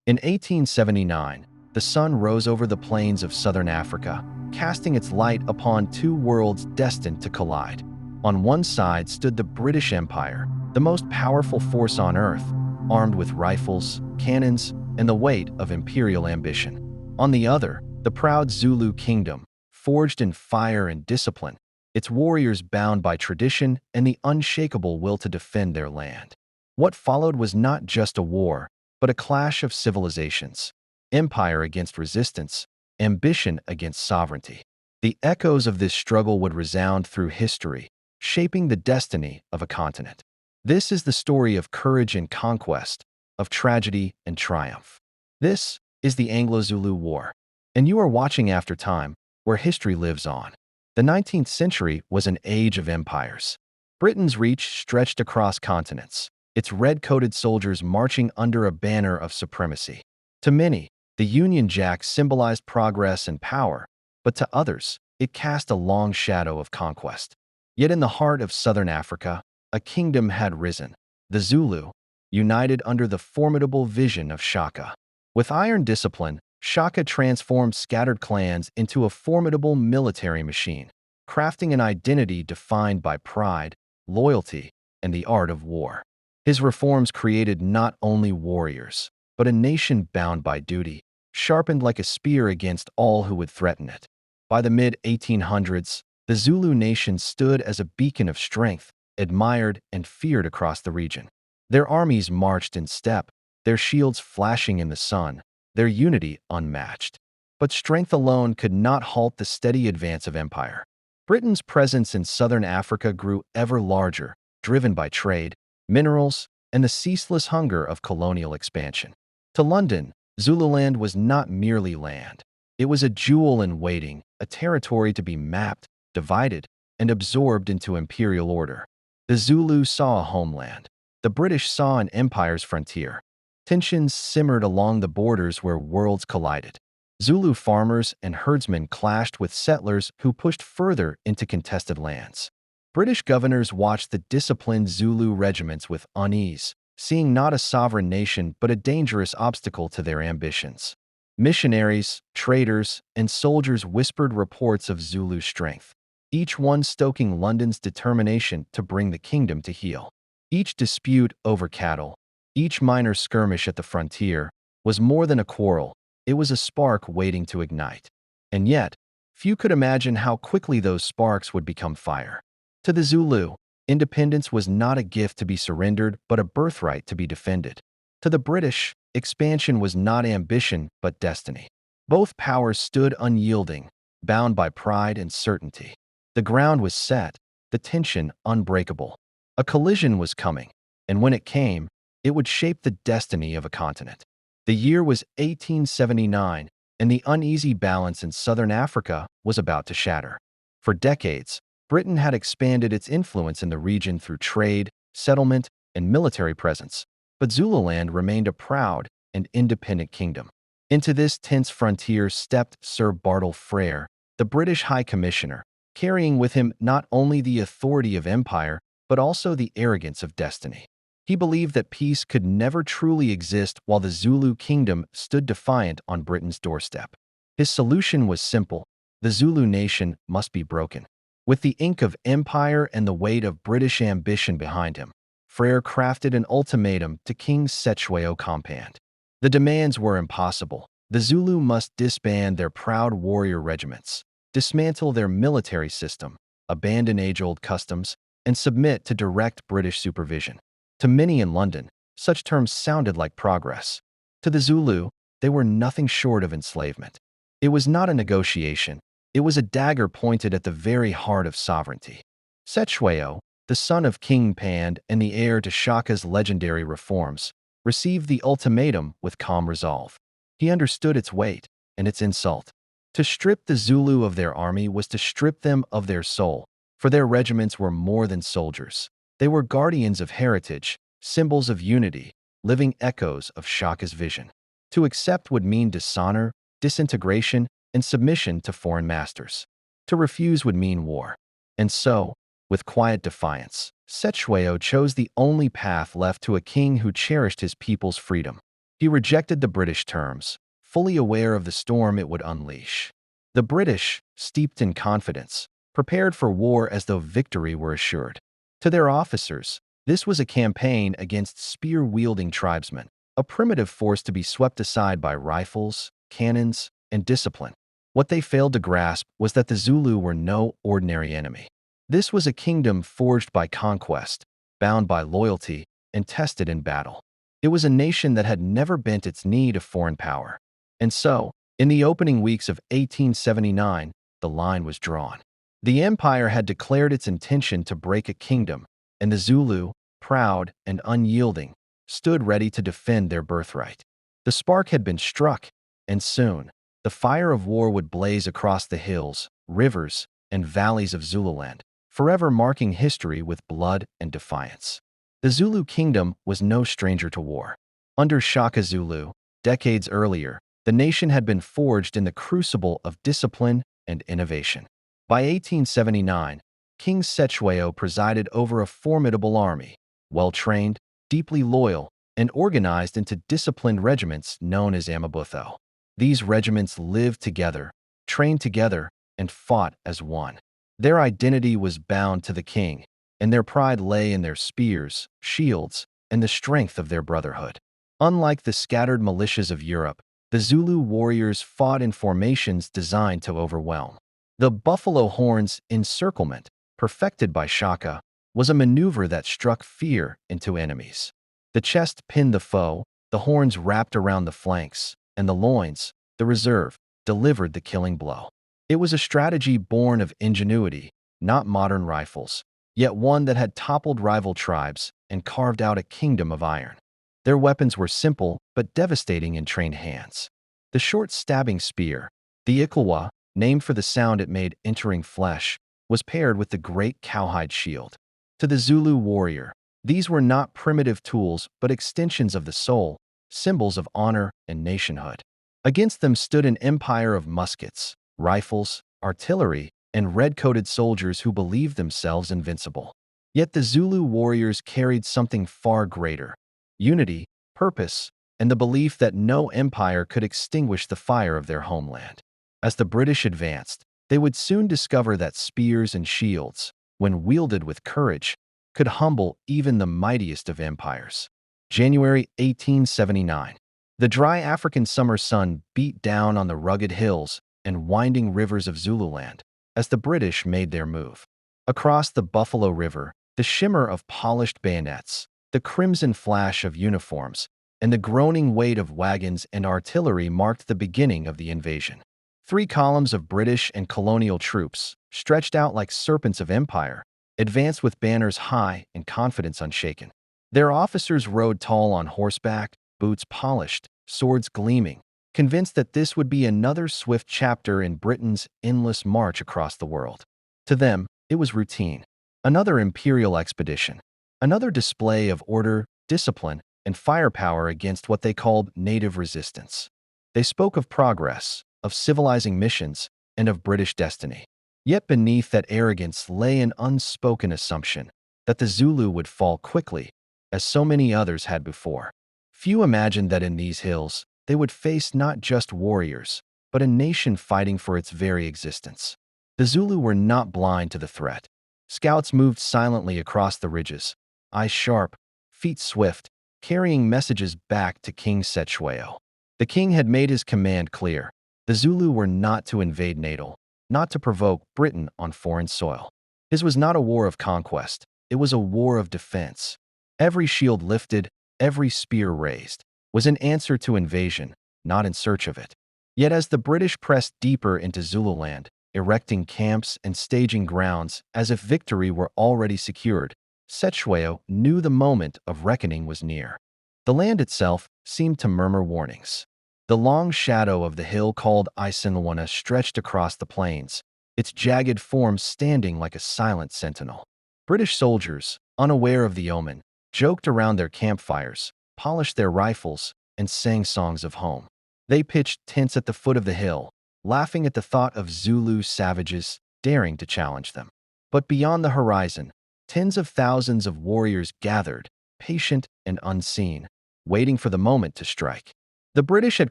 In 1879, the sun rose over the plains of southern Africa, casting its light upon two worlds destined to collide. On one side stood the British Empire, the most powerful force on earth, armed with rifles, cannons, and the weight of imperial ambition. On the other, the proud Zulu Kingdom, forged in fire and discipline, its warriors bound by tradition and the unshakable will to defend their land. What followed was not just a war, but a clash of civilizations, empire against resistance, ambition against sovereignty. The echoes of this struggle would resound through history, shaping the destiny of a continent. This is the story of courage and conquest, of tragedy and triumph. This is the Anglo-Zulu War, and you are watching AfterTime, where history lives on. The 19th century was an age of empires. Britain's reach stretched across continents, its red-coated soldiers marching under a banner of supremacy. To many, the Union Jack symbolized progress and power, but to others, it cast a long shadow of conquest. Yet in the heart of southern Africa, a kingdom had risen, the Zulu, united under the formidable vision of Shaka. With iron discipline, Shaka transformed scattered clans into a formidable military machine, crafting an identity defined by pride, loyalty, and the art of war. His reforms created not only warriors, but a nation bound by duty, sharpened like a spear against all who would threaten it. By the mid-1800s, the Zulu nation stood as a beacon of strength, admired and feared across the region. Their armies marched in step, their shields flashing in the sun, their unity unmatched. But strength alone could not halt the steady advance of empire. Britain's presence in southern Africa grew ever larger, driven by trade, minerals, and the ceaseless hunger of colonial expansion. To London, Zululand was not merely land. It was a jewel in waiting, a territory to be mapped, divided, and absorbed into imperial order. The Zulu saw a homeland. The British saw an empire's frontier. Tensions simmered along the borders where worlds collided. Zulu farmers and herdsmen clashed with settlers who pushed further into contested lands. British governors watched the disciplined Zulu regiments with unease, seeing not a sovereign nation but a dangerous obstacle to their ambitions. Missionaries, traders, and soldiers whispered reports of Zulu strength, each one stoking London's determination to bring the kingdom to heel. Each dispute over cattle, each minor skirmish at the frontier, was more than a quarrel, it was a spark waiting to ignite. And yet, few could imagine how quickly those sparks would become fire. To the Zulu, independence was not a gift to be surrendered but a birthright to be defended. To the British, expansion was not ambition but destiny. Both powers stood unyielding, bound by pride and certainty. The ground was set, the tension unbreakable. A collision was coming, and when it came, it would shape the destiny of a continent. The year was 1879, and the uneasy balance in southern Africa was about to shatter. For decades, Britain had expanded its influence in the region through trade, settlement, and military presence, but Zululand remained a proud and independent kingdom. Into this tense frontier stepped Sir Bartle Frere, the British High Commissioner, carrying with him not only the authority of empire, but also the arrogance of destiny. He believed that peace could never truly exist while the Zulu Kingdom stood defiant on Britain's doorstep. His solution was simple: the Zulu nation must be broken. With the ink of empire and the weight of British ambition behind him, Frere crafted an ultimatum to King Cetshwayo Compand. The demands were impossible. The Zulu must disband their proud warrior regiments, dismantle their military system, abandon age-old customs, and submit to direct British supervision. To many in London, such terms sounded like progress. To the Zulu, they were nothing short of enslavement. It was not a negotiation. It was a dagger pointed at the very heart of sovereignty. Cetshwayo, the son of King Pand and the heir to Shaka's legendary reforms, received the ultimatum with calm resolve. He understood its weight and its insult. To strip the Zulu of their army was to strip them of their soul, for their regiments were more than soldiers. They were guardians of heritage, symbols of unity, living echoes of Shaka's vision. To accept would mean dishonor, disintegration, and submission to foreign masters. To refuse would mean war. And so, with quiet defiance, Cetshwayo chose the only path left to a king who cherished his people's freedom. He rejected the British terms, fully aware of the storm it would unleash. The British, steeped in confidence, prepared for war as though victory were assured. To their officers, this was a campaign against spear-wielding tribesmen, a primitive force to be swept aside by rifles, cannons, and discipline. What they failed to grasp was that the Zulu were no ordinary enemy. This was a kingdom forged by conquest, bound by loyalty, and tested in battle. It was a nation that had never bent its knee to foreign power. And so, in the opening weeks of 1879, the line was drawn. The empire had declared its intention to break a kingdom, and the Zulu, proud and unyielding, stood ready to defend their birthright. The spark had been struck, and soon, the fire of war would blaze across the hills, rivers, and valleys of Zululand, forever marking history with blood and defiance. The Zulu Kingdom was no stranger to war. Under Shaka Zulu, decades earlier, the nation had been forged in the crucible of discipline and innovation. By 1879, King Cetshwayo presided over a formidable army, well-trained, deeply loyal, and organized into disciplined regiments known as Amabutho. These regiments lived together, trained together, and fought as one. Their identity was bound to the king, and their pride lay in their spears, shields, and the strength of their brotherhood. Unlike the scattered militias of Europe, the Zulu warriors fought in formations designed to overwhelm. The buffalo horns encirclement, perfected by Shaka, was a maneuver that struck fear into enemies. The chest pinned the foe, the horns wrapped around the flanks, and the loins, the reserve, delivered the killing blow. It was a strategy born of ingenuity, not modern rifles, yet one that had toppled rival tribes and carved out a kingdom of iron. Their weapons were simple but devastating in trained hands. The short stabbing spear, the Ikulwa, named for the sound it made entering flesh, was paired with the great cowhide shield. To the Zulu warrior, these were not primitive tools but extensions of the soul, symbols of honor and nationhood. Against them stood an empire of muskets, rifles, artillery, and red-coated soldiers who believed themselves invincible. Yet the Zulu warriors carried something far greater: unity, purpose, and the belief that no empire could extinguish the fire of their homeland. As the British advanced, they would soon discover that spears and shields, when wielded with courage, could humble even the mightiest of empires. January 1879. The dry African summer sun beat down on the rugged hills and winding rivers of Zululand as the British made their move. Across the Buffalo River, the shimmer of polished bayonets, the crimson flash of uniforms, and the groaning weight of wagons and artillery marked the beginning of the invasion. 3 columns of British and colonial troops, stretched out like serpents of empire, advanced with banners high and confidence unshaken. Their officers rode tall on horseback, boots polished, swords gleaming, convinced that this would be another swift chapter in Britain's endless march across the world. To them, it was routine. Another imperial expedition. Another display of order, discipline, and firepower against what they called native resistance. They spoke of progress, of civilizing missions, and of British destiny. Yet beneath that arrogance lay an unspoken assumption that the Zulu would fall quickly, as so many others had before. Few imagined that in these hills, they would face not just warriors, but a nation fighting for its very existence. The Zulu were not blind to the threat. Scouts moved silently across the ridges, eyes sharp, feet swift, carrying messages back to King Cetshwayo. The king had made his command clear. The Zulu were not to invade Natal, not to provoke Britain on foreign soil. His was not a war of conquest, it was a war of defense. Every shield lifted, every spear raised, was an answer to invasion, not in search of it. Yet as the British pressed deeper into Zululand, erecting camps and staging grounds as if victory were already secured, Cetshwayo knew the moment of reckoning was near. The land itself seemed to murmur warnings. The long shadow of the hill called Isandlwana stretched across the plains, its jagged form standing like a silent sentinel. British soldiers, unaware of the omen, joked around their campfires, polished their rifles, and sang songs of home. They pitched tents at the foot of the hill, laughing at the thought of Zulu savages daring to challenge them. But beyond the horizon, tens of thousands of warriors gathered, patient and unseen, waiting for the moment to strike. The British had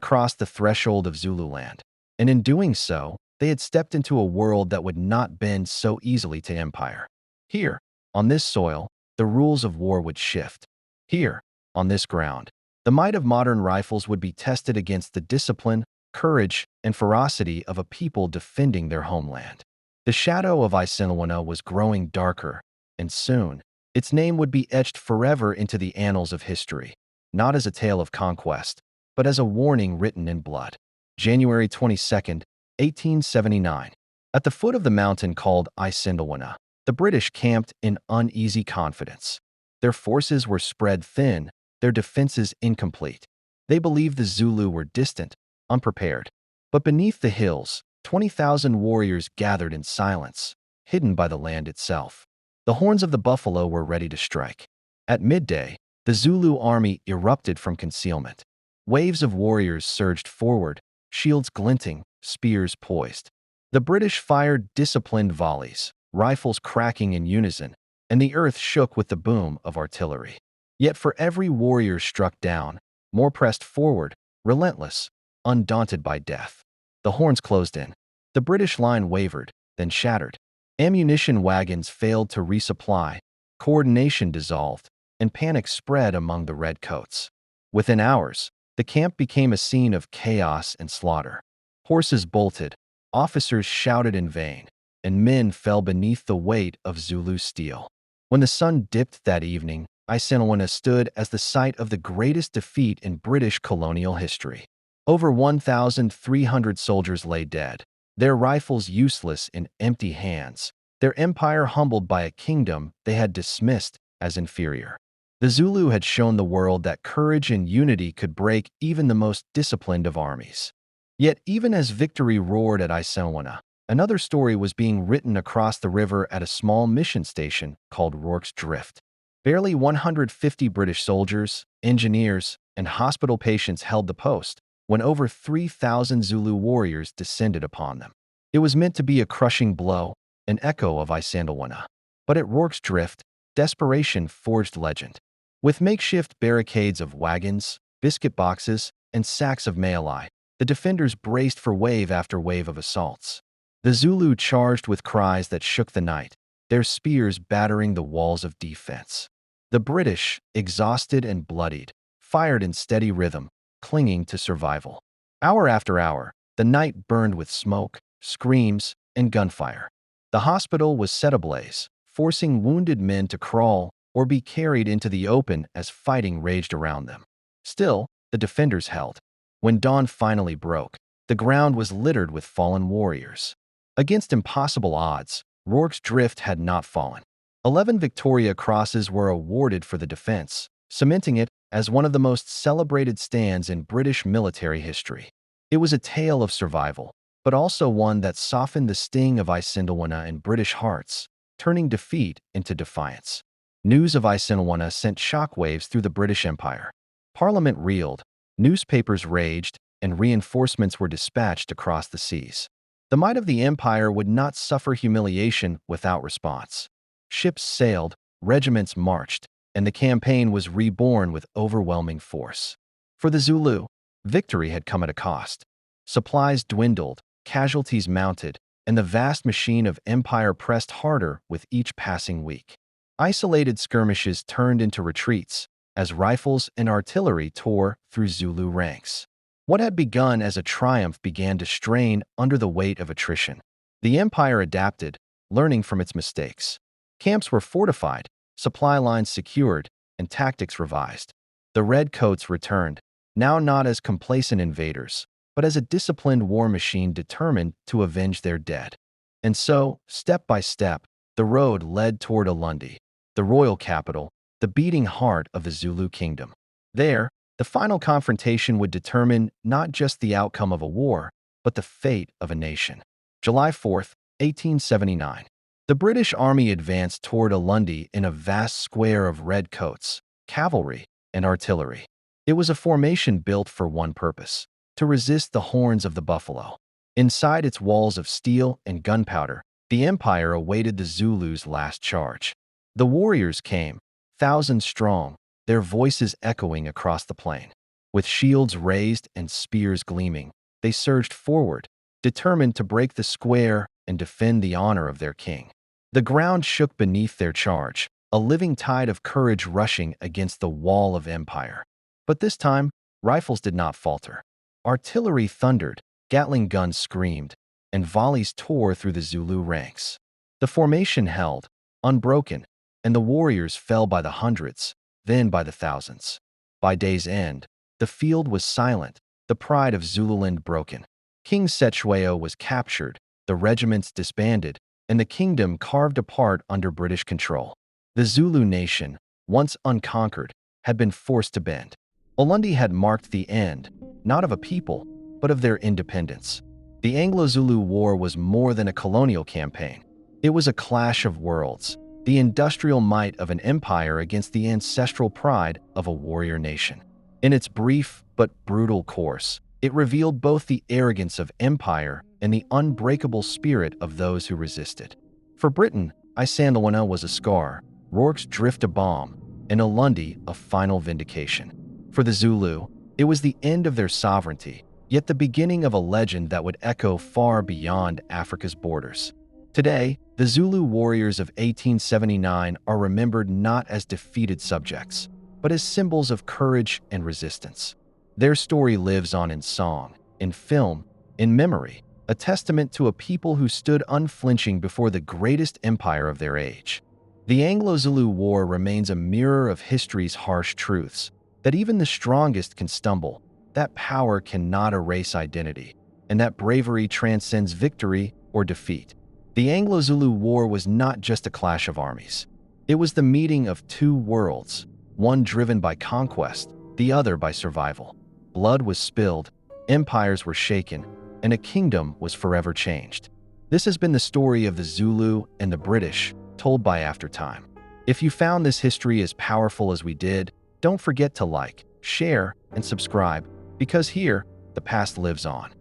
crossed the threshold of Zululand, and in doing so, they had stepped into a world that would not bend so easily to empire. Here, on this soil, the rules of war would shift. Here, on this ground, the might of modern rifles would be tested against the discipline, courage, and ferocity of a people defending their homeland. The shadow of Isandlwana was growing darker, and soon, its name would be etched forever into the annals of history, not as a tale of conquest, but as a warning written in blood. January 22nd, 1879. At the foot of the mountain called Isandlwana, the British camped in uneasy confidence. Their forces were spread thin, their defenses incomplete. They believed the Zulu were distant, unprepared. But beneath the hills, 20,000 warriors gathered in silence, hidden by the land itself. The horns of the buffalo were ready to strike. At midday, the Zulu army erupted from concealment. Waves of warriors surged forward, shields glinting, spears poised. The British fired disciplined volleys, rifles cracking in unison, and the earth shook with the boom of artillery. Yet for every warrior struck down, more pressed forward, relentless, undaunted by death. The horns closed in. The British line wavered, then shattered. Ammunition wagons failed to resupply, coordination dissolved, and panic spread among the redcoats. Within hours, the camp became a scene of chaos and slaughter. Horses bolted, officers shouted in vain, and men fell beneath the weight of Zulu steel. When the sun dipped that evening, Isandlwana stood as the site of the greatest defeat in British colonial history. Over 1,300 soldiers lay dead, their rifles useless in empty hands, their empire humbled by a kingdom they had dismissed as inferior. The Zulu had shown the world that courage and unity could break even the most disciplined of armies. Yet even as victory roared at Isandlwana, another story was being written across the river at a small mission station called Rorke's Drift. Barely 150 British soldiers, engineers, and hospital patients held the post when over 3,000 Zulu warriors descended upon them. It was meant to be a crushing blow, an echo of Isandlwana. But at Rorke's Drift, desperation forged legend. With makeshift barricades of wagons, biscuit boxes, and sacks of mayalai, the defenders braced for wave after wave of assaults. The Zulu charged with cries that shook the night, their spears battering the walls of defense. The British, exhausted and bloodied, fired in steady rhythm, clinging to survival. Hour after hour, the night burned with smoke, screams, and gunfire. The hospital was set ablaze, forcing wounded men to crawl or be carried into the open as fighting raged around them. Still, the defenders held. When dawn finally broke, the ground was littered with fallen warriors. Against impossible odds, Rorke's Drift had not fallen. 11 Victoria Crosses were awarded for the defense, cementing it as one of the most celebrated stands in British military history. It was a tale of survival, but also one that softened the sting of Isandlwana in British hearts, turning defeat into defiance. News of Isandlwana sent shockwaves through the British Empire. Parliament reeled, newspapers raged, and reinforcements were dispatched across the seas. The might of the empire would not suffer humiliation without response. Ships sailed, regiments marched, and the campaign was reborn with overwhelming force. For the Zulu, victory had come at a cost. Supplies dwindled, casualties mounted, and the vast machine of empire pressed harder with each passing week. Isolated skirmishes turned into retreats as rifles and artillery tore through Zulu ranks. What had begun as a triumph began to strain under the weight of attrition. The empire adapted, learning from its mistakes. Camps were fortified, supply lines secured, and tactics revised. The redcoats returned, now not as complacent invaders, but as a disciplined war machine determined to avenge their dead. And so, step by step, the road led toward Ulundi, the royal capital, the beating heart of the Zulu Kingdom. There, the final confrontation would determine not just the outcome of a war, but the fate of a nation. July 4th, 1879. The British Army advanced toward Ulundi in a vast square of redcoats, cavalry, and artillery. It was a formation built for one purpose: to resist the horns of the buffalo. Inside its walls of steel and gunpowder, the empire awaited the Zulus' last charge. The warriors came, thousands strong, their voices echoing across the plain. With shields raised and spears gleaming, they surged forward, determined to break the square and defend the honor of their king. The ground shook beneath their charge, a living tide of courage rushing against the wall of empire. But this time, rifles did not falter. Artillery thundered, Gatling guns screamed, and volleys tore through the Zulu ranks. The formation held, unbroken, and the warriors fell by the hundreds, then by the thousands. By day's end, the field was silent, the pride of Zululand broken. King Cetshwayo was captured, the regiments disbanded, and the kingdom carved apart under British control. The Zulu nation, once unconquered, had been forced to bend. Ulundi had marked the end, not of a people, but of their independence. The Anglo-Zulu War was more than a colonial campaign. It was a clash of worlds, the industrial might of an empire against the ancestral pride of a warrior nation. In its brief but brutal course, it revealed both the arrogance of empire and the unbreakable spirit of those who resisted. For Britain, Isandlwana was a scar, Rorke's drift a bomb, and Ulundi a final vindication. For the Zulu, it was the end of their sovereignty, yet the beginning of a legend that would echo far beyond Africa's borders. Today, the Zulu warriors of 1879 are remembered not as defeated subjects, but as symbols of courage and resistance. Their story lives on in song, in film, in memory, a testament to a people who stood unflinching before the greatest empire of their age. The Anglo-Zulu War remains a mirror of history's harsh truths, that even the strongest can stumble, that power cannot erase identity, and that bravery transcends victory or defeat. The Anglo-Zulu War was not just a clash of armies. It was the meeting of two worlds, one driven by conquest, the other by survival. Blood was spilled, empires were shaken, and a kingdom was forever changed. This has been the story of the Zulu and the British, told by AfterTime. If you found this history as powerful as we did, don't forget to like, share, and subscribe, because here, the past lives on.